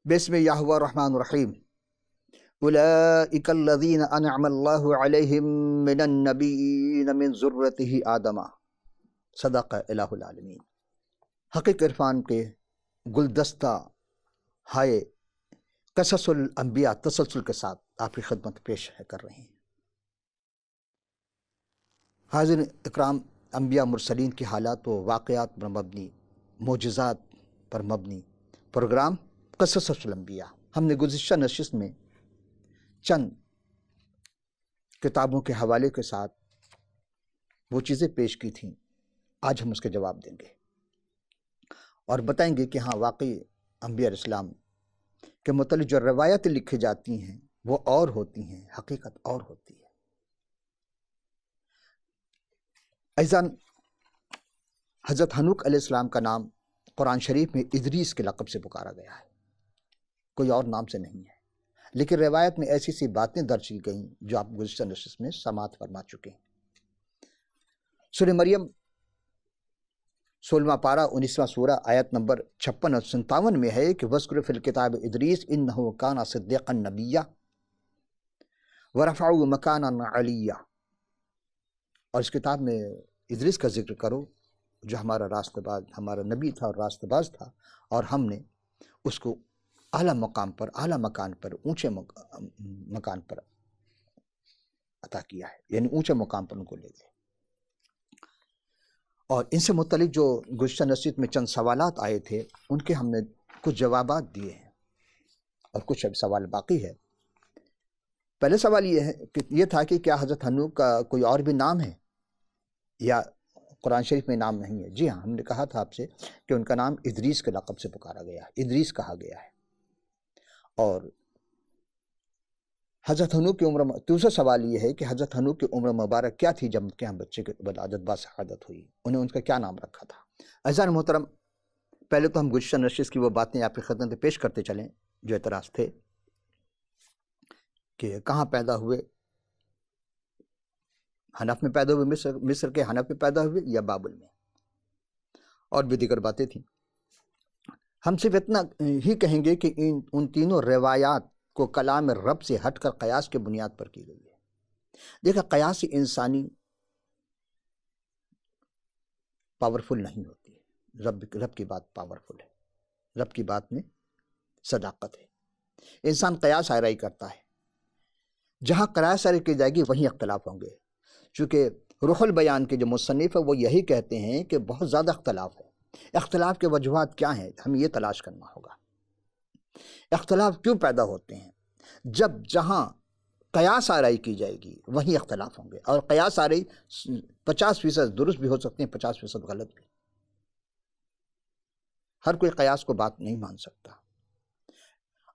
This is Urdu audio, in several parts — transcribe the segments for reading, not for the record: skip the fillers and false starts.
بسم اللہ الرحمن الرحیم اولئک الذین انعم اللہ علیہم من النبیین من ذریتہ آدم صدق الہ العالمین۔ حقیق عرفان کے گلدستہ ہائے قصص الانبیاء تسلسل کے ساتھ آپ کی خدمت پیش کر رہے ہیں۔ حاضر اکرام، انبیاء مرسلین کی حالات و واقعات پر مبنی، معجزات پر مبنی پروگرام قصص الانبیاء۔ ہم نے گزشتہ نشست میں چند کتابوں کے حوالے کے ساتھ وہ چیزیں پیش کی تھیں، آج ہم اس کے جواب دیں گے اور بتائیں گے کہ ہاں واقعی انبیاء علیہ السلام کے متعلق جو روایتیں لکھی جاتی ہیں وہ اور ہوتی ہیں، حقیقت اور ہوتی ہے۔ عزیزان، حضرت ہنوک علیہ السلام کا نام قرآن شریف میں ادریس کے لقب سے پکارا گیا ہے، کوئی اور نام سے نہیں ہے، لیکن روایت میں ایسی سی باتیں درج کی گئیں جو آپ گزشتہ نشست میں سماعت فرما چکے ہیں۔ سورہ مریم 16واں پارہ 19واں سورہ آیت نمبر 56 اور 57 میں ہے کہ وَاذْكُرْ فِي الْكِتَابِ إِدْرِيسَ إِنَّهُ كَانَ صِدِّيقًا نَبِيًّا وَرَفَعُوهُ مَكَانًا عَلِيًّا۔ اور اس کتاب میں ادریس کا ذکر کرو جو ہمارا نبی تھا اور راست باز تھا، اور ہم نے اس کو اعلیٰ مقام پر، اعلیٰ مکان پر، اونچے مکان پر عطا کیا ہے، یعنی اونچے مقام پر ان کو لے گئے۔ اور ان سے متعلق جو گزشتہ نشست میں چند سوالات آئے تھے ان کے ہم نے کچھ جوابات دیے ہیں اور کچھ اب سوال باقی ہے۔ پہلے سوال یہ تھا کہ کیا حضرت ہنوک کا کوئی اور بھی نام ہے یا قرآن شریف میں نام نہیں ہے؟ جی ہاں، ہم نے کہا تھا آپ سے کہ ان کا نام ادریس کے لقب سے پکارا گیا ہے، ادریس کہا گیا ہے۔ اور حضرت ہنوک کی عمر، دوسرا سوال یہ ہے کہ حضرت ہنوک کی عمر مبارک کیا تھی جب کے ہم بچے کی ولادت باشہادت ہوئی، انہیں ان کا کیا نام رکھا تھا؟ عزیزان محترم، پہلے تو ہم گزشتہ نشست کی وہ باتیں آپ کی خدمت میں پیش کرتے چلیں جو اعتراض تھے کہ کہاں پیدا ہوئے، حنف میں پیدا ہوئے، مصر کے حنف میں پیدا ہوئے یا بابل میں، اور بھی دیگر باتیں تھیں۔ ہم صرف اتنا ہی کہیں گے کہ ان تینوں روایات کو کلام رب سے ہٹ کر قیاس کے بنیاد پر کی گئی ہے۔ دیکھیں، قیاس انسانی پاورفل نہیں ہوتی ہے، رب کی بات پاورفل ہے، رب کی بات میں صداقت ہے۔ انسان قیاس آرائی کرتا ہے، جہاں قیاس آرائی کی جائے گی وہیں اختلاف ہوں گے۔ چونکہ روح البیان کے جو مصنف ہے وہ یہی کہتے ہیں کہ بہت زیادہ اختلاف ہے۔ اختلاف کے وجوہات کیا ہیں، ہمیں یہ تلاش کرنا ہوگا۔ اختلاف کیوں پیدا ہوتے ہیں؟ جہاں قیاس آرائی کی جائے گی وہیں اختلاف ہوں گے، اور قیاس آرائی 50% درست بھی ہو سکتے ہیں، 50% غلط بھی۔ ہر کوئی قیاس کو بات نہیں مان سکتا۔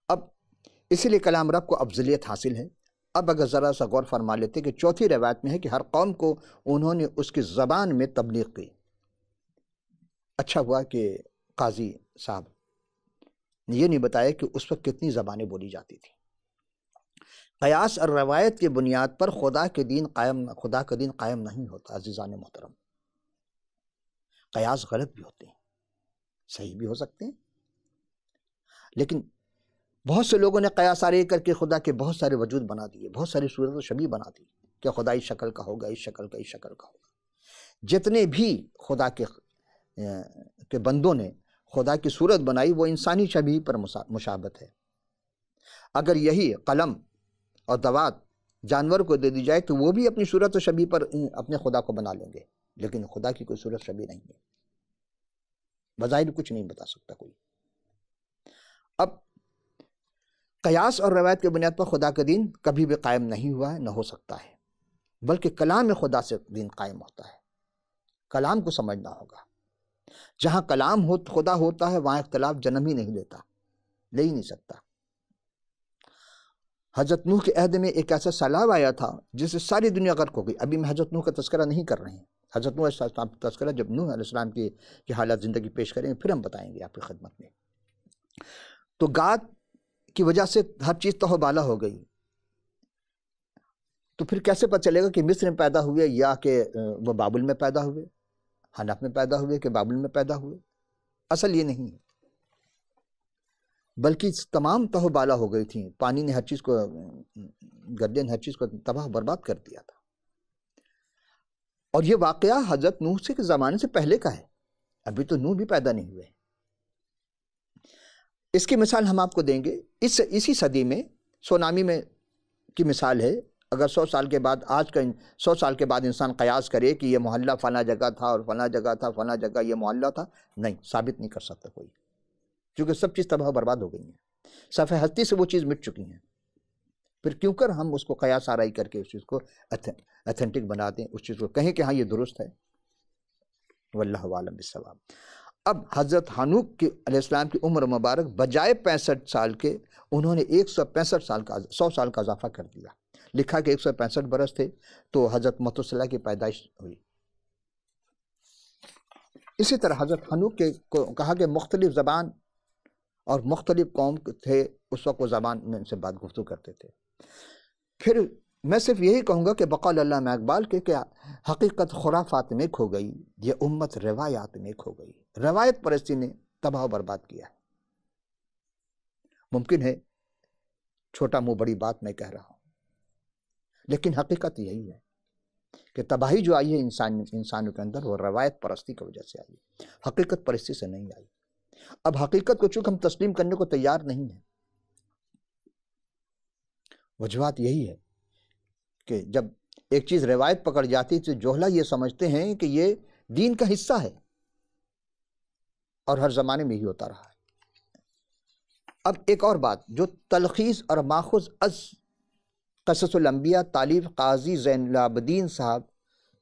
اب اسی لیے کلام رب کو افضلیت حاصل ہے۔ اب اگر ذرا سا غور فرما لیتے کہ چوتھی روایت میں ہے کہ ہر قوم کو انہوں نے اس کی زبان میں تبلیغ کی۔ اچھا ہوا کہ قاضی صاحب نے یہ نہیں بتایا کہ اس وقت کتنی زبانیں بولی جاتی تھیں۔ قیاس اور روایت کی بنیاد پر خدا کا دین قائم نہیں ہوتا۔ عزیزان محترم، قیاس غلط بھی ہوتے ہیں، صحیح بھی ہو سکتے ہیں، لیکن بہت سے لوگوں نے قیاس آرائی کر کے خدا کے بہت سارے وجود بنا دیے، بہت ساری صورت و شبیہ بنا دی کہ خدا اس شکل کا ہوگا، اس شکل کا، اس شکل کا ہوگا۔ جتنے بھی خدا کے بندوں نے خدا کی صورت بنائی وہ انسانی شبیہ پر مشابہت ہے۔ اگر یہی قلم اور دوات جانور کو دے دی جائے تو وہ بھی اپنی صورت و شبیہ پر اپنے خدا کو بنا لیں گے، لیکن خدا کی کوئی صورت شبیہ نہیں ہے، بظاہر کچھ نہیں بتا سکتا کوئی۔ اب قیاس اور روایت کے بنیاد پر خدا کا دین کبھی بھی قائم نہیں ہوا ہے، نہ ہو سکتا ہے، بلکہ کلام خدا سے دین قائم ہوتا ہے۔ کلام کو سمجھنا ہوگا۔ جہاں کلام خدا ہوتا ہے وہاں اختلاف جنم ہی نہیں لیتا، لے ہی نہیں سکتا۔ حضرت نوح کے عہد میں ایک ایسا سیلاب آیا تھا جس سے ساری دنیا غرق ہو گئی۔ ابھی میں حضرت نوح کا تذکرہ نہیں کر رہے ہیں، حضرت نوح علیہ السلام کا تذکرہ جب نوح علیہ السلام کی حالات زندگی پیش کریں گے پھر ہم بتائیں گے آپ کی خدمت میں۔ تو گاد کی وجہ سے ہر چیز تہو بالا ہو گئی، تو پھر کیسے پتہ چلے گا کہ مصر میں پیدا ہوئے یا کہ وہ بابل میں پیدا ہوئے، حنف میں پیدا ہوئے کہ بابل میں پیدا ہوئے؟ اصل یہ نہیں ہے۔ بلکہ تمام تہو بالا ہو گئی تھیں، پانی نے ہر چیز کو، گڈھے نے ہر چیز کو تباہ برباد کر دیا تھا۔ اور یہ واقعہ حضرت نوح کے زمانے سے پہلے کا ہے، ابھی تو نوح بھی پیدا نہیں ہوئے۔ اس کی مثال ہم آپ کو دیں گے، اسی صدی میں سونامی میں کی مثال ہے۔ اگر 100 سال کے بعد، آج کا 100 سال کے بعد انسان قیاس کرے کہ یہ محلہ فلاں جگہ تھا اور فلاں جگہ تھا، فلاں جگہ یہ محلہ تھا، نہیں، ثابت نہیں کر سکتا کوئی، کیونکہ سب چیز تباہ و برباد ہو گئی ہیں، صفحہ ہستی سے وہ چیز مٹ چکی ہیں۔ پھر کیوں کر ہم اس کو قیاس آرائی کر کے اس چیز کو اتھینٹک بنا دیں، اس چیز کو کہیں کہ ہاں یہ درست ہے۔ واللہ اعلم بالصواب۔ اب حضرت حنوک علیہ السلام کی عمر مبارک بجائے 65 سال کے انہوں نے 165 سال کا 100 سال کا اضافہ کر دیا۔ لکھا کہ 165 برس تھے تو حضرت متوسلہ کی پیدائش ہوئی۔ اسی طرح حضرت حنوک کو کہا کہ مختلف زبان اور مختلف قوم تھے، اس وقت وہ زبان میں ان سے بات گفتگو کرتے تھے۔ پھر میں صرف یہی کہوں گا کہ بقول علامہ اقبال کے کہ حقیقت خرافات میں کھو گئی، یہ امت روایات میں کھو گئی۔ روایت پرستی نے تباہ و برباد کیا ہے۔ ممکن ہے چھوٹا منہ بڑی بات میں کہہ رہا ہوں، لیکن حقیقت یہی ہے کہ تباہی جو آئی ہے انسانوں کے اندر، وہ روایت پرستی کی وجہ سے آئی، حقیقت پرستی سے نہیں آئی۔ اب حقیقت کو چونکہ ہم تسلیم کرنے کو تیار نہیں ہیں، وجوہات یہی ہے کہ جب ایک چیز روایت پکڑ جاتی تو جوہلا یہ سمجھتے ہیں کہ یہ دین کا حصہ ہے، اور ہر زمانے میں ہی ہوتا رہا ہے۔ اب ایک اور بات جو تلخیص اور ماخوذ از قصص الانبیاء تالیف قاضی زین العابدین صاحب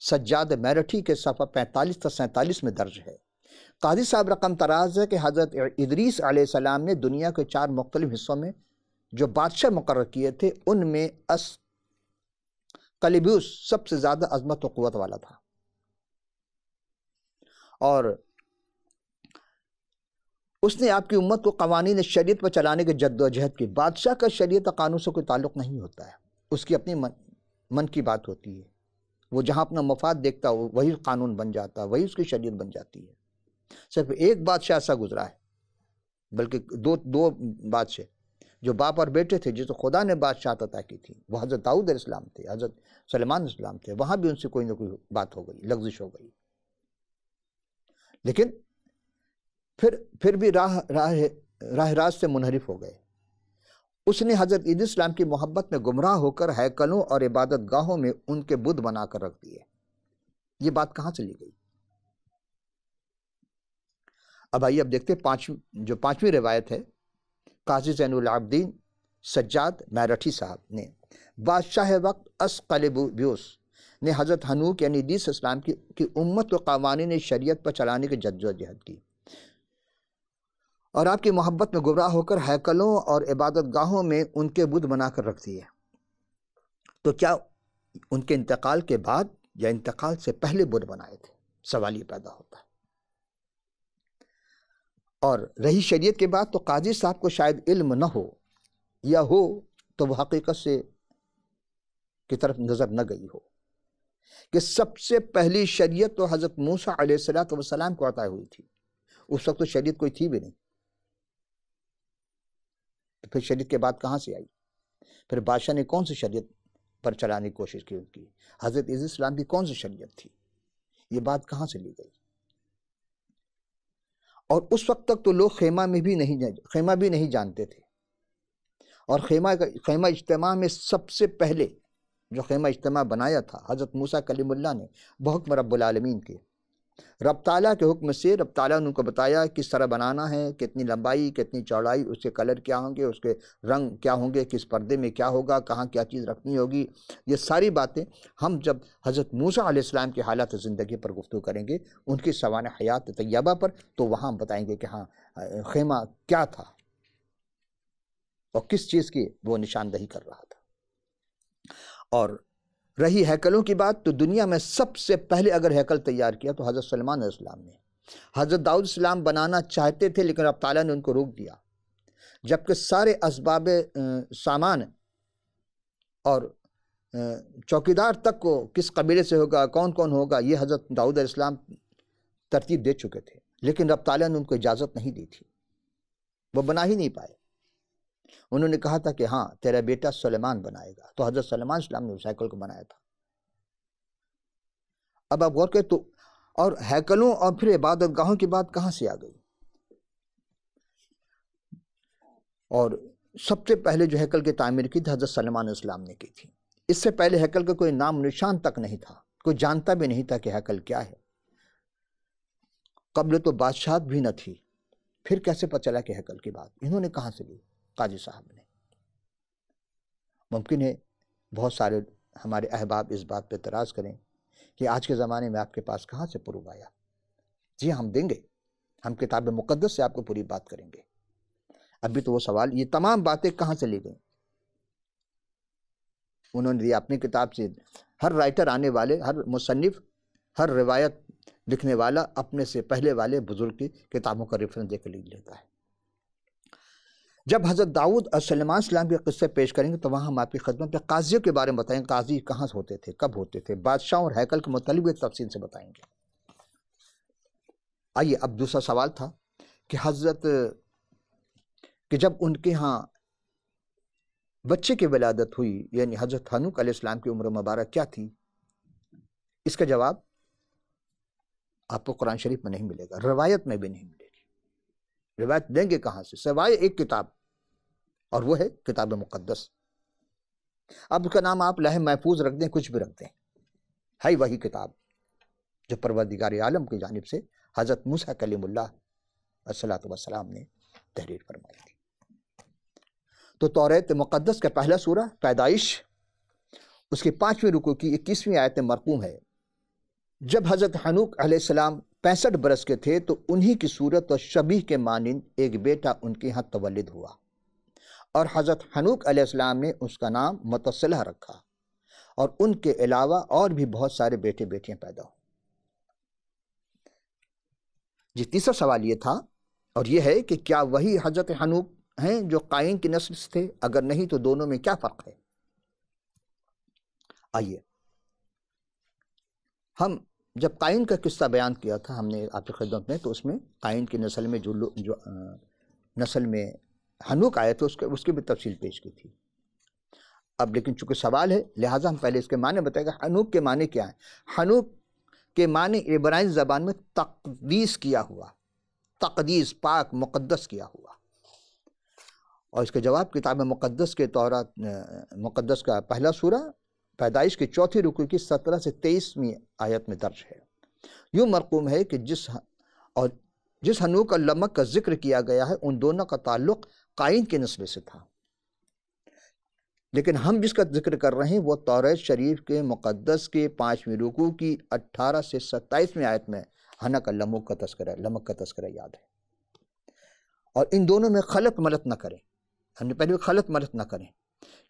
سجاد میرٹھی کے صفحہ 45 تا 47 میں درج ہے۔ قاضی صاحب رقم تراز ہے کہ حضرت ادریس علیہ السلام نے دنیا کے 4 مختلف حصوں میں جو بادشاہ مقرر کیے تھے، ان میں اسکلیبیوس سب سے زیادہ عظمت و قوت والا تھا، اور اس نے آپ کی امت کو قوانین شریعت پر چلانے کے جد و جہد کی۔ بادشاہ کا شریعت قانون سے کوئی تعلق نہیں ہوتا ہے، اس کی اپنی من کی بات ہوتی ہے، وہ جہاں اپنا مفاد دیکھتا ہے وہی قانون بن جاتا ہے، وہی اس کی شریعت بن جاتی ہے۔ صرف ایک بادشاہ ایسا گزرا ہے، بلکہ دو بادشاہ جو باپ اور بیٹے تھے، جس کو خدا نے بادشاہت عطا کی تھی، وہ حضرت داؤد علیہ السلام تھے، حضرت سلیمان علیہ السلام تھے۔ وہاں بھی ان سے کوئی نہ کوئی بات ہو گئی، لغزش ہو گئی، لیکن پھر بھی راہ راست سے منحرف ہو گئے۔ اس نے حضرت عیسی السلام کی محبت میں گمراہ ہو کر ہیکلوں اور عبادت گاہوں میں ان کے بت بنا کر رکھ دیے۔ یہ بات کہاں سے لی گئی؟ اب آئیے اب دیکھتے جو 5ویں روایت ہے، قاضی زین العابدین سجاد میرٹھی صاحب نے بادشاہ وقت اسکلیبیوس نے حضرت حنوک یعنی عیسی السلام کی امت کو قوانین شریعت پر چلانے کی جدوجہد کی، اور آپ کی محبت میں گمراہ ہو کر ہیکلوں اور عبادت گاہوں میں ان کے بت بنا کر رکھ دیے۔ تو کیا ان کے انتقال کے بعد یا انتقال سے پہلے بت بنائے تھے؟ سوال یہ پیدا ہوتا ہے۔ اور رہی شریعت کے بعد، تو قاضی صاحب کو شاید علم نہ ہو، یا ہو تو وہ حقیقت سے کی طرف نظر نہ گئی ہو کہ سب سے پہلی شریعت تو حضرت موسیٰ علیہ السلام کو عطا ہوئی تھی۔ اس وقت تو شریعت کوئی تھی بھی نہیں، پھر شریعت کے بعد کہاں سے آئی؟ پھر بادشاہ نے کون سی شریعت پر چلانے کی کوشش کی؟ ان کی حضرت عیسی السلام کی کون سی شریعت تھی؟ یہ بات کہاں سے لی گئی؟ اور اس وقت تک تو لوگ خیمہ بھی نہیں جانتے تھے، اور خیمہ اجتماع میں سب سے پہلے جو خیمہ اجتماع بنایا تھا حضرت موسیٰ کلیم اللہ نے بحکم رب العالمین کے، رب تعالیٰ کے حکم سے رب تعالیٰ نے ان کو بتایا کس طرح بنانا ہے، کتنی لمبائی کتنی چوڑائی، اس کے کلر کیا ہوں گے، اس کے رنگ کیا ہوں گے، کس پردے میں کیا ہوگا، کہاں کیا چیز رکھنی ہوگی۔ یہ ساری باتیں ہم جب حضرت موسیٰ علیہ السلام کی حالات زندگی پر گفتگو کریں گے، ان کی سوانح حیات طیبہ پر، تو وہاں ہم بتائیں گے کہ ہاں خیمہ کیا تھا اور کس چیز کی وہ نشاندہی کر رہا تھا۔ اور رہی ہیکلوں کی بات، تو دنیا میں سب سے پہلے اگر ہیکل تیار کیا تو حضرت سلیمان علیہ السلام نے۔ حضرت داؤد علیہ السلام بنانا چاہتے تھے، لیکن رب تعالیٰ نے ان کو روک دیا، جبکہ سارے اسباب سامان اور چوکیدار تک کو کس قبیلے سے ہوگا، کون کون ہوگا، یہ حضرت داؤد علیہ السلام ترتیب دے چکے تھے، لیکن رب تعالیٰ نے ان کو اجازت نہیں دی تھی، وہ بنا ہی نہیں پائے۔ انہوں نے کہا تھا کہ ہاں تیرا بیٹا سلیمان بنائے گا، تو حضرت سلیمان السلام نے اس ہیکل کو بنایا تھا۔ اب آپ غور کریں تو، اور ہیکلوں اور پھر عبادت گاہوں کی بات کہاں سے آ گئی؟ اور سب سے پہلے جو ہیکل کی تعمیر کی تھی حضرت سلیمان السلام نے کی تھی۔ اس سے پہلے ہیکل کا کوئی نام نشان تک نہیں تھا، کوئی جانتا بھی نہیں تھا کہ ہیکل کیا ہے۔ قبل تو بادشاہت بھی نہ تھی، پھر کیسے پتہ چلا کہ ہیکل کی بات انہوں نے کہاں سے لی؟ قاضی صاحب نے۔ ممکن ہے بہت سارے ہمارے احباب اس بات پہ اعتراض کریں کہ آج کے زمانے میں آپ کے پاس کہاں سے پروف آیا؟ جی ہم دیں گے، ہم کتاب مقدس سے آپ کو پوری بات کریں گے۔ ابھی تو وہ سوال، یہ تمام باتیں کہاں سے لی گئیں؟ انہوں نے اپنی کتاب سے، ہر رائٹر آنے والے، ہر مصنف، ہر روایت لکھنے والا اپنے سے پہلے والے بزرگ کی کتابوں کا ریفرنس دے کے لکھ لیتا ہے۔ جب حضرت داؤد اور سلیمان السلام کے قصے پیش کریں گے تو وہاں ہم آپ کی خدمت پہ قاضیوں کے بارے میں بتائیں گے، قاضی کہاں سے ہوتے تھے، کب ہوتے تھے، بادشاہوں اور ہیکل کے متعلق بھی تفصیل سے بتائیں گے۔ آئیے اب دوسرا سوال تھا کہ جب ان کے ہاں بچے کی ولادت ہوئی، یعنی حضرت ہنوک علیہ السلام کی عمر مبارک کیا تھی؟ اس کا جواب آپ کو قرآن شریف میں نہیں ملے گا، روایت میں بھی نہیں ملے گی۔ روایت دیں گے کہاں سے؟ سوائے ایک کتاب، اور وہ ہے کتاب مقدس۔ اب اس کا نام آپ لوح محفوظ رکھ دیں، کچھ بھی رکھ دیں، ہے وہی کتاب جو پروردگار عالم کی جانب سے حضرت موسیٰ کلیم اللہ علیہ السلام نے تحریر فرمائی تھی۔ تو توریت مقدس کا پہلا سورہ پیدائش، اس کے 5ویں رکوع کی 21ویں آیت مرقوم ہے، جب حضرت ہنوک علیہ السلام 65 برس کے تھے تو انہی کی صورت اور شبیہ کے مانند ایک بیٹا ان کے ہاں تولد ہوا، اور حضرت ہنوک علیہ السلام نے اس کا نام متصلح رکھا، اور ان کے علاوہ اور بھی بہت سارے بیٹے بیٹیاں پیدا ہوئے۔ جی تیسرا سوال یہ تھا، اور یہ ہے کہ کیا وہی حضرت ہنوک ہیں جو قائن کی نسل سے تھے؟ اگر نہیں تو دونوں میں کیا فرق ہے؟ آئیے، ہم جب قائن کا قصہ بیان کیا تھا ہم نے آپ کی خدمت میں، تو اس میں قائن کی نسل میں جو نسل میں ہنوک آئے تھے اس کی بھی تفصیل پیش کی تھی۔ اب لیکن چونکہ سوال ہے لہٰذا ہم پہلے اس کے معنی بتائیں گے۔ ہنوک کے معنی کیا ہیں؟ ہنوک کے معنی عبرانی زبان میں تقدیس کیا ہوا، تقدیس، پاک، مقدس کیا ہوا، اور اس کے جواب کتاب مقدس کے تورات مقدس کا پہلا سورہ پیدائش کے 4 رکوع کی 17 سے 23ویں آیت میں درج ہے۔ یوں مرقوم ہے کہ جس ہنوک اور لمک کا ذکر کیا گیا ہے ان دونوں کا تعلق قائن کی نسل سے تھا، لیکن ہم جس کا ذکر کر رہے ہیں وہ توریت شریف کے مقدس کے 5ویں رکوع کی 18 سے 27ویں آیت میں ہنک اور لمک کا تذکرہ یاد ہے۔ اور ان دونوں میں خلط ملط نہ کریں، ہم نے پہلے خلط ملط نہ کریں،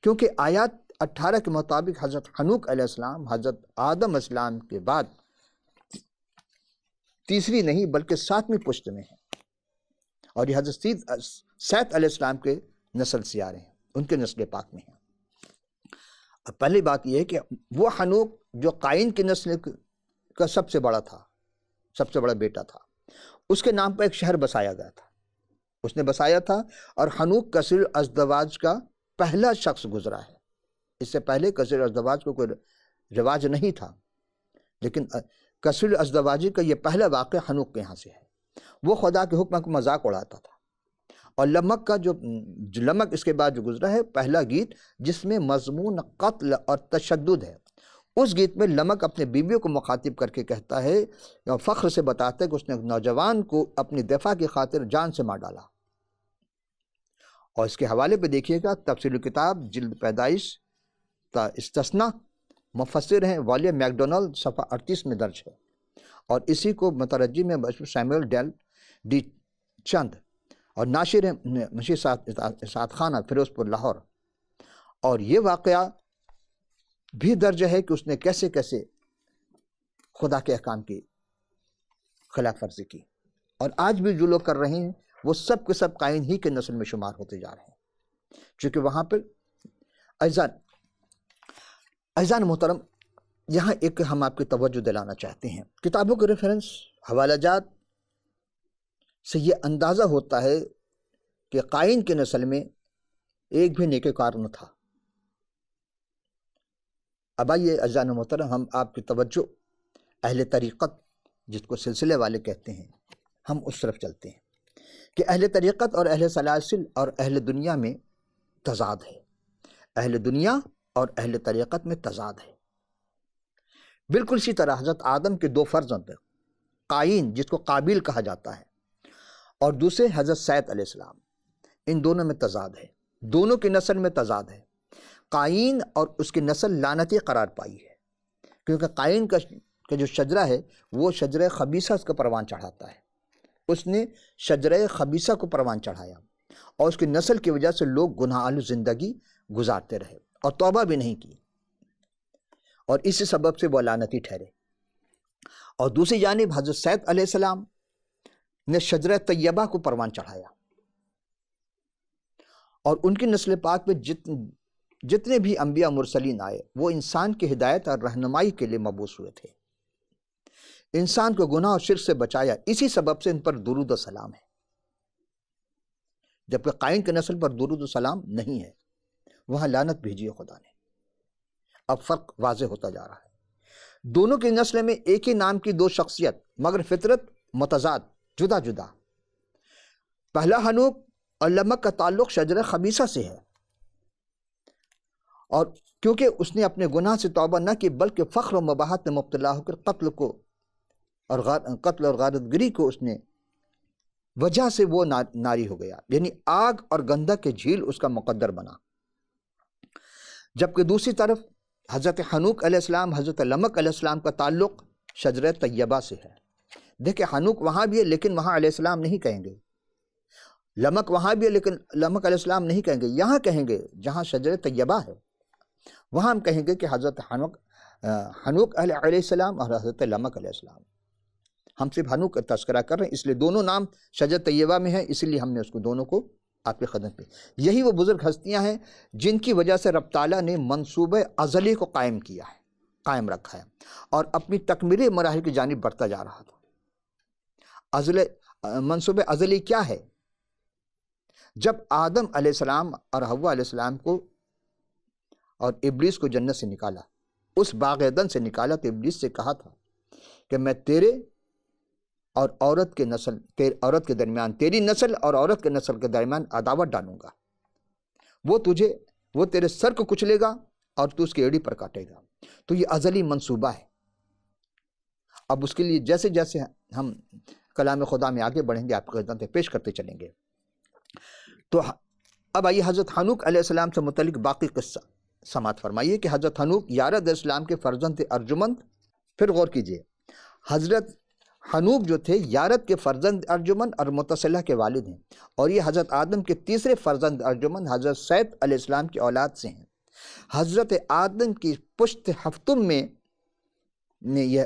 کیونکہ آیات 18 کے مطابق حضرت ہنوک علیہ السلام حضرت آدم علیہ السلام کے بعد تیسری نہیں بلکہ 7ویں پشت میں ہیں، اور یہ حضرت سیت علیہ السلام کے نسل سے آ رہے ہیں، ان کے نسل پاک میں ہیں۔ اب پہلی بات یہ ہے کہ وہ ہنوک جو قائن کی نسل کا سب سے بڑا بیٹا تھا، اس کے نام پر ایک شہر بسایا گیا تھا، اس نے بسایا تھا، اور ہنوک کثیر ازدواج کا پہلا شخص گزرا ہے۔ اس سے پہلے کثیر ازدواج کو کوئی رواج نہیں تھا، لیکن کثیر ازدواجی کا یہ پہلا واقعہ ہنوک کے یہاں سے ہے۔ وہ خدا کے حکم کو مذاق اڑاتا تھا، اور لمک کا جو لمک اس کے بعد جو گزرا ہے پہلا گیت جس میں مضمون قتل اور تشدد ہے، اس گیت میں لمک اپنے بیویوں کو مخاطب کر کے کہتا ہے اور فخر سے بتاتا ہے کہ اس نے نوجوان کو اپنی دفاع کی خاطر جان سے مار ڈالا۔ اور اس کے حوالے پہ دیکھیے گا تفسیر کتاب جلد پیدائش کا استثناء مفسر ہیں والیم میکڈونلڈ صفحہ 38 میں درج ہے، اور اسی کو مترجم میں سیموئل ڈی چند، اور ناشر ہیں مشیر سعد خانہ فیروز پور لاہور۔ اور یہ واقعہ بھی درج ہے کہ اس نے کیسے خدا کے احکام کی خلاف ورزی کی، اور آج بھی جو لوگ کر رہے ہیں وہ سب کے سب قائن ہی کے نسل میں شمار ہوتے جا رہے ہیں۔ چونکہ وہاں پر عزیزان محترم، یہاں ایک ہم آپ کی توجہ دلانا چاہتے ہیں، کتابوں کے ریفرنس، حوالہ جات سے یہ اندازہ ہوتا ہے کہ قائن کی نسل میں ایک بھی نیکوکار نہ تھا۔ اب آئیے عزیزان محترم، ہم آپ کی توجہ اہل طریقت جس کو سلسلے والے کہتے ہیں، ہم اس طرف چلتے ہیں کہ اہل طریقت اور اہل سلاسل اور اہل دنیا میں تضاد ہے۔ اہل دنیا اور اہل طریقت میں تضاد ہے۔ بالکل اسی طرح حضرت آدم کے دو فرزند، قائن جس کو قابیل کہا جاتا ہے اور دوسرے حضرت سیت علیہ السلام، ان دونوں میں تضاد ہے، دونوں کی نسل میں تضاد ہے۔ قائن اور اس کی نسل لعنتی قرار پائی ہے، کیونکہ قائن کا جو شجرہ ہے وہ شجرہ خبیثہ اس کو پروان چڑھاتا ہے۔ اس نے شجرہ خبیثہ کو پروان چڑھایا اور اس کی نسل کی وجہ سے لوگ گناہ آلود زندگی گزارتے رہے اور توبہ بھی نہیں کی، اور اسی سبب سے وہ لعنتی ٹھہرے۔ اور دوسری جانب حضرت سیت علیہ السلام نے شجرہ طیبہ کو پروان چڑھایا، اور ان کی نسل پاک میں جتنے بھی انبیاء مرسلین آئے وہ انسان کی ہدایت اور رہنمائی کے لیے مبعوث ہوئے تھے، انسان کو گناہ اور شرک سے بچایا۔ اسی سبب سے ان پر درود و سلام ہے، جبکہ قائن کے نسل پر درود و سلام نہیں ہے، وہاں لعنت بھیجی ہے خدا نے۔ اب فرق واضح ہوتا جا رہا ہے، دونوں کی نسل میں ایک ہی نام کی دو شخصیت مگر فطرت متضاد، جدا جدا۔ پہلا حنوک اور لمک کا تعلق شجرہ خبیثہ سے ہے، اور کیونکہ اس نے اپنے گناہ سے توبہ نہ کی بلکہ فخر و مباحت میں مبتلا ہو کر قتل اور غارت گری کو اس نے وجہ سے وہ ناری ہو گیا، یعنی آگ اور گندھک کے جھیل اس کا مقدر بنا۔ جبکہ دوسری طرف حضرت حنوک علیہ السلام حضرت لمک علیہ السلام کا تعلق شجرہ طیبہ سے ہے۔ دیکھیں حنوک وہاں بھی ہے لیکن وہاں علیہ السلام نہیں کہیں گے، لمک وہاں بھی ہے لیکن لمک علیہ السلام نہیں کہیں گے، یہاں کہیں گے جہاں شجرہ طیبہ ہے وہاں ہم کہیں گے کہ حضرت حنوک علیہ السلام اور حضرت لمک علیہ السلام۔ ہم صرف حنوک کا تذکرہ کر رہے ہیں، اس لیے دونوں نام شجرہ طیبہ میں ہیں، اسی لیے ہم نے اس کو دونوں کو آپ کی خدمت پہ۔ یہی وہ بزرگ ہستیاں ہیں جن کی وجہ سے رب تعالیٰ نے منصوبہ ازلی کو قائم رکھا ہے اور اپنی تکمیلی مراحل کی جانب بڑھتا جا رہا تھا۔ منصوبہ ازلی کیا ہے؟ جب آدم علیہ السلام اور حوا علیہ السلام کو اور ابلیس کو جنت سے نکالا، اس باغ عدن سے نکالا، تو ابلیس سے کہا تھا کہ میں تیرے اور عورت کے درمیان، تیری نسل اور عورت کے نسل کے درمیان عداوت ڈالوں گا، وہ تیرے سر کو کچلے گا اور تو اس کی ایڑی پر کاٹے گا۔ تو یہ ازلی منصوبہ ہے۔ اب اس کے لیے جیسے جیسے ہم کلام خدا میں آگے بڑھیں گے آپ کی خدمت میں پیش کرتے چلیں گے۔ تو اب آئیے حضرت حنوک علیہ السلام سے متعلق باقی قصہ سماعت فرمائیے کہ حضرت حنوک یارد علیہ السلام کے فرزند تھے ارجمند۔ پھر غور کیجئے، حضرت حنوک جو تھے یارد کے فرزند ارجمند اور متصلہ کے والد ہیں، اور یہ حضرت آدم کے تیسرے فرزند ارجمند حضرت سیت علیہ السلام کی اولاد سے ہیں۔ حضرت آدم کی پشت ہفتم میں یہ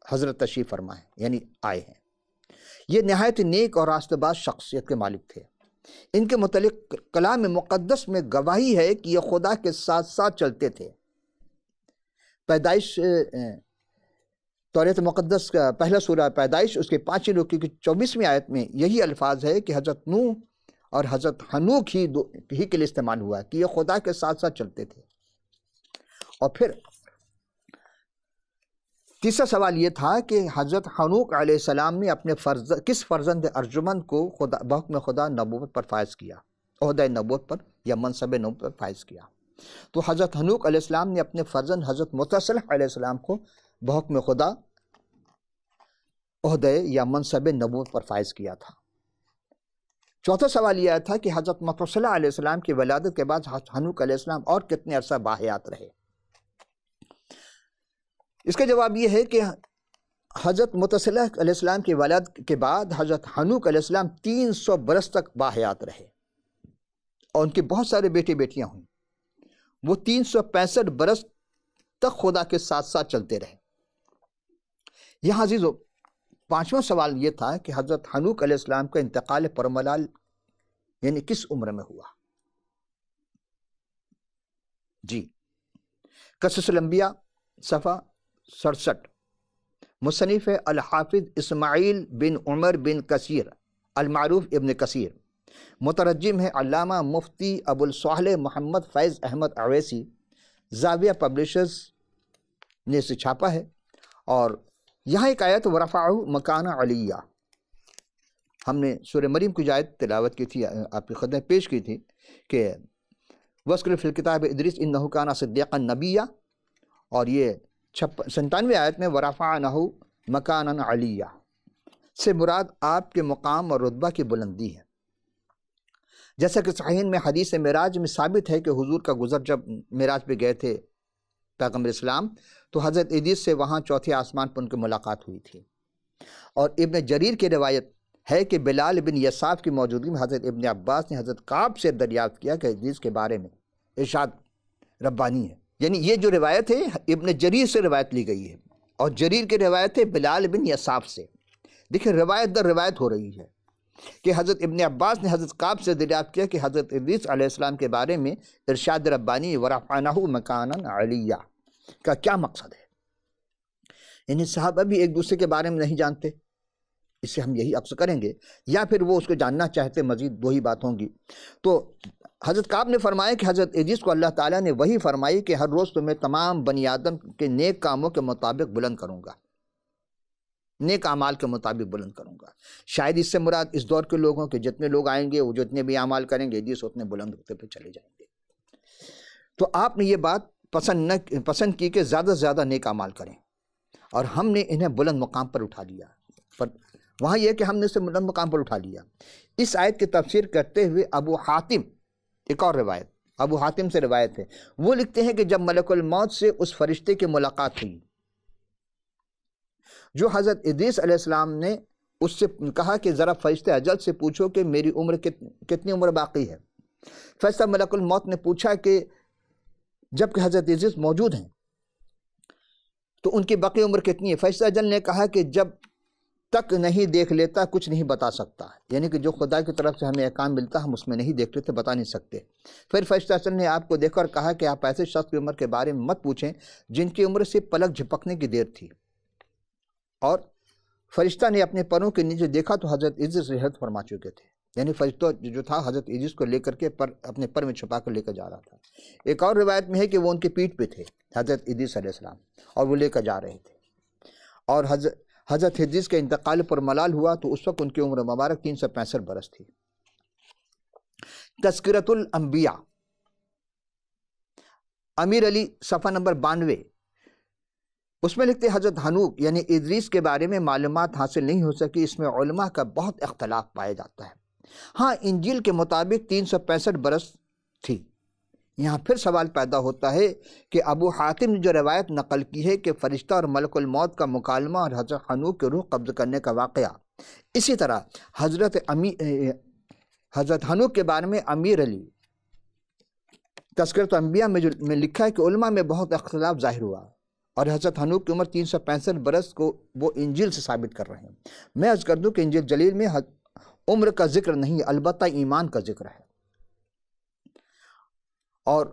حضرت تشریف فرما ہے، یعنی آئے ہیں۔ یہ نہایت نیک اور راستہ باز شخصیت کے مالک تھے۔ ان کے متعلق کلام مقدس میں گواہی ہے کہ یہ خدا کے ساتھ ساتھ چلتے تھے۔ پیدائش، توریت مقدس کا پہلا سورہ پیدائش اس کے 5ویں رکوع کی 24ویں آیت میں یہی الفاظ ہے کہ حضرت نوح اور حضرت حنوک ہی کے لیے استعمال ہوا ہے کہ یہ خدا کے ساتھ ساتھ چلتے تھے۔ اور پھر تیسرا سوال یہ تھا کہ حضرت حنوک علیہ السلام نے اپنے کس فرزند ارجمند کو بحکم خدا نبوت پر فائز کیا، عہدہ نبوت پر یا منصب نبوت پر فائز کیا؟ تو حضرت حنوک علیہ السلام نے اپنے فرزند حضرت متصلح علیہ السلام کو بحکم خدا عہدہ یا منصب نبوت پر فائز کیا تھا۔ چوتھا سوال یہ تھا کہ حضرت متصلح علیہ السلام کی ولادت کے بعد حنوک علیہ السلام اور کتنے عرصہ باحیات رہے؟ اس کا جواب یہ ہے کہ حضرت متصلح علیہ السلام کی ولادت کے بعد حضرت حنوک علیہ السلام 300 برس تک باحیات رہے اور ان کے بہت سارے بیٹے بیٹیاں ہوئیں۔ وہ 365 برس تک خدا کے ساتھ ساتھ چلتے رہے۔ یہاں عزیزو 5واں سوال یہ تھا کہ حضرت حنوک علیہ السلام کا انتقال پرملال یعنی کس عمر میں ہوا؟ جی، قصص الانبیاء صفحہ 67، مصنف الحافظ اسماعیل بن عمر بن کثیر المعروف ابن کثیر، مترجم ہے علامہ مفتی ابو الصالح محمد فیض احمد اویسی، زاویہ پبلشرز نے اسے چھاپا ہے۔ اور یہاں ایک آیت ورفعہ مکان علیہ، ہم نے سورہ مریم کی آیت تلاوت کی تھی، آپ کی خدمت پیش کی تھی کہ وَذْكُرْ فِي الْكِتَابِ اِدْرِيسَ إِنَّهُ كَانَ صِدِّيقًا نَبِيًّا، اور یہ 97ویں آیت میں وَرَفَعْنَاهُ مَكَانًا عَلِيًّا سے مراد آپ کے مقام اور رتبہ کی بلندی ہے۔ جیسا کہ صحیحین میں حدیث معراج میں ثابت ہے کہ حضور کا گزر جب معراج پہ گئے تھے پیغمبر اسلام، تو حضرت ادریس سے وہاں چوتھے آسمان پر ان کی ملاقات ہوئی تھی۔ اور ابن جریر کی روایت ہے کہ بلال بن یساف کی موجودگی میں حضرت ابن عباس نے حضرت کعب سے دریافت کیا کہ ادریس کے بارے میں ارشاد ربانی ہے۔ یعنی یہ جو روایت ہے ابن جریر سے روایت لی گئی ہے، اور جریر کی روایت ہے بلال بن یساف سے۔ دیکھیں روایت در روایت ہو رہی ہے کہ حضرت ابن عباس نے حضرت کعب سے دریافت کیا کہ حضرت ادریس علیہ السلام کے بارے میں ارشاد ربانی ورفعناہ مکانا علیہ کا کیا مقصد ہے۔ یعنی صحابہ بھی ایک دوسرے کے بارے میں نہیں جانتے، اس سے ہم یہی عکس کریں گے، یا پھر وہ اس کو جاننا چاہتے، مزید دو ہی بات ہوں گی۔ تو حضرت کعب نے فرمایا کہ حضرت ادریس کو اللہ تعالیٰ نے وہی فرمائی کہ ہر روز تمہیں تمام بنی آدم کے نیک کاموں کے مطابق بلند کروں گا، نیک اعمال کے مطابق بلند کروں گا۔ شاید اس سے مراد اس دور کے لوگوں کے جتنے لوگ آئیں گے وہ جتنے بھی اعمال کریں گے ادریس اتنے بلند ہوتے پہ چلے جائیں گے۔ تو آپ نے یہ بات پسند کی کہ زیادہ سے زیادہ نیک اعمال کریں، اور ہم نے انہیں بلند مقام پر اٹھا لیا۔ وہاں یہ کہ ہم نے اسے بلند مقام پر اٹھا لیا۔ اس آیت کی تفسیر کرتے ہوئے ابو حاتم، ایک اور روایت ابو حاتم سے روایت ہے، وہ لکھتے ہیں کہ جب ملک الموت سے اس فرشتے کی ملاقات ہوئی جو حضرت ادریس علیہ السلام نے اس سے کہا کہ ذرا فرشتے اجل سے پوچھو کہ میری عمر کتنی عمر باقی ہے۔ فرشتہ ملک الموت نے پوچھا کہ جب کہ حضرت ادریس موجود ہیں تو ان کی باقی عمر کتنی ہے؟ فرشتہ اجل نے کہا کہ جب تک نہیں دیکھ لیتا کچھ نہیں بتا سکتا، یعنی کہ جو خدا کی طرف سے ہمیں احکام ملتا ہم اس میں نہیں دیکھ لیتے، بتا نہیں سکتے۔ پھر فرشتہ اجل نے آپ کو دیکھا اور کہا کہ آپ ایسے شخص کی عمر کے بارے میں مت پوچھیں جن کی عمر صرف پلک جھپکنے کی دیر تھی۔ اور فرشتہ نے اپنے پروں کے نیچے دیکھا تو حضرت ادریس رحلت فرما چکے تھے، یعنی فرشتہ جو تھا حضرت ادریس کو لے کر کے اپنے پر میں چھپا کر لے کر جا رہا تھا۔ ایک اور روایت میں ہے کہ وہ ان کی پیٹھ پہ تھے حضرت ادریس علیہ السلام، اور وہ لے کر جا رہے تھے۔ اور حضرت ادریس کے انتقال پر ملال ہوا تو اس وقت ان کی عمر مبارک 365 برس تھی۔ تذکرۃ الانبیاء، امیر علی، صفحہ نمبر 92، اس میں لکھتے حضرت حنوک یعنی ادریس کے بارے میں معلومات حاصل نہیں ہو سکی، اس میں علماء کا بہت اختلاف پایا جاتا ہے۔ ہاں انجیل کے مطابق 365 برس تھی۔ یہاں پھر سوال پیدا ہوتا ہے کہ ابو حاتم نے جو روایت نقل کی ہے کہ فرشتہ اور ملک الموت کا مکالمہ اور حضرت حنوک کے روح قبض کرنے کا واقعہ، اسی طرح حضرت حنوک کے بارے میں امیر علی تذکرۃ الانبیاء میں لکھا ہے کہ علماء میں بہت اختلاف ظاہر ہوا، اور حضرت حنوک کی عمر 365 برس کو وہ انجیل سے ثابت کر رہے ہیں۔ میں عرض کر دوں کہ انجیل جلیل میں عمر کا ذکر نہیں ہے، البتہ ایمان کا ذکر ہے۔ اور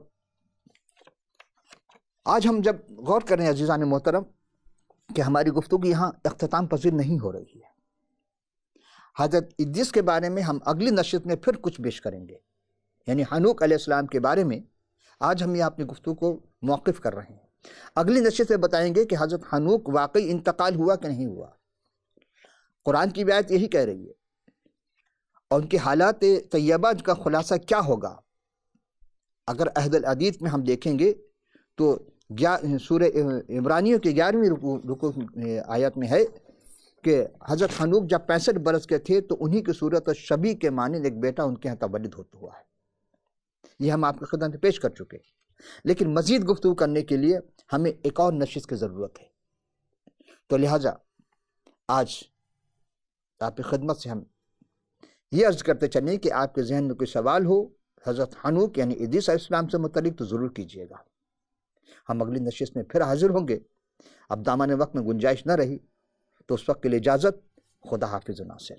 آج ہم جب غور کریں عزیزان محترم کہ ہماری گفتگو یہاں اختتام پذیر نہیں ہو رہی ہے، حضرت ادریس کے بارے میں ہم اگلی نشست میں پھر کچھ پیش کریں گے، یعنی حنوک علیہ السلام کے بارے میں آج ہم یہ اپنی گفتگو کو موقف کر رہے ہیں۔ اگلی نشست میں بتائیں گے کہ حضرت حنوک واقعی انتقال ہوا کہ نہیں ہوا۔ قرآن کی آیت یہی کہہ رہی ہے، اور ان کے حالات طیبہ کا خلاصہ کیا ہوگا۔ اگر عہد الحدیث میں ہم دیکھیں گے تو سورہ عبرانیوں کے 11ویں رکوع آیت میں ہے کہ حضرت حنوک جب 65 برس کے تھے تو انہی کی صورت شبیہ کے مانند ایک بیٹا ان کے یہاں تولد ہوتا ہوا ہے۔ یہ ہم آپ کی خدمت میں پیش کر چکے، لیکن مزید گفتگو کرنے کے لیے ہمیں ایک اور نشست کی ضرورت ہے۔ تو لہٰذا آج آپ کی خدمت سے ہم یہ عرض کرتے چلیں کہ آپ کے ذہن میں کوئی سوال ہو حضرت حنوک یعنی ادریس علیہ السلام سے متعلق تو ضرور کیجیے گا۔ ہم اگلی نشست میں پھر حاضر ہوں گے۔ اب دامان وقت میں گنجائش نہ رہی تو اس وقت کے لیے اجازت، خدا حافظ و ناصر۔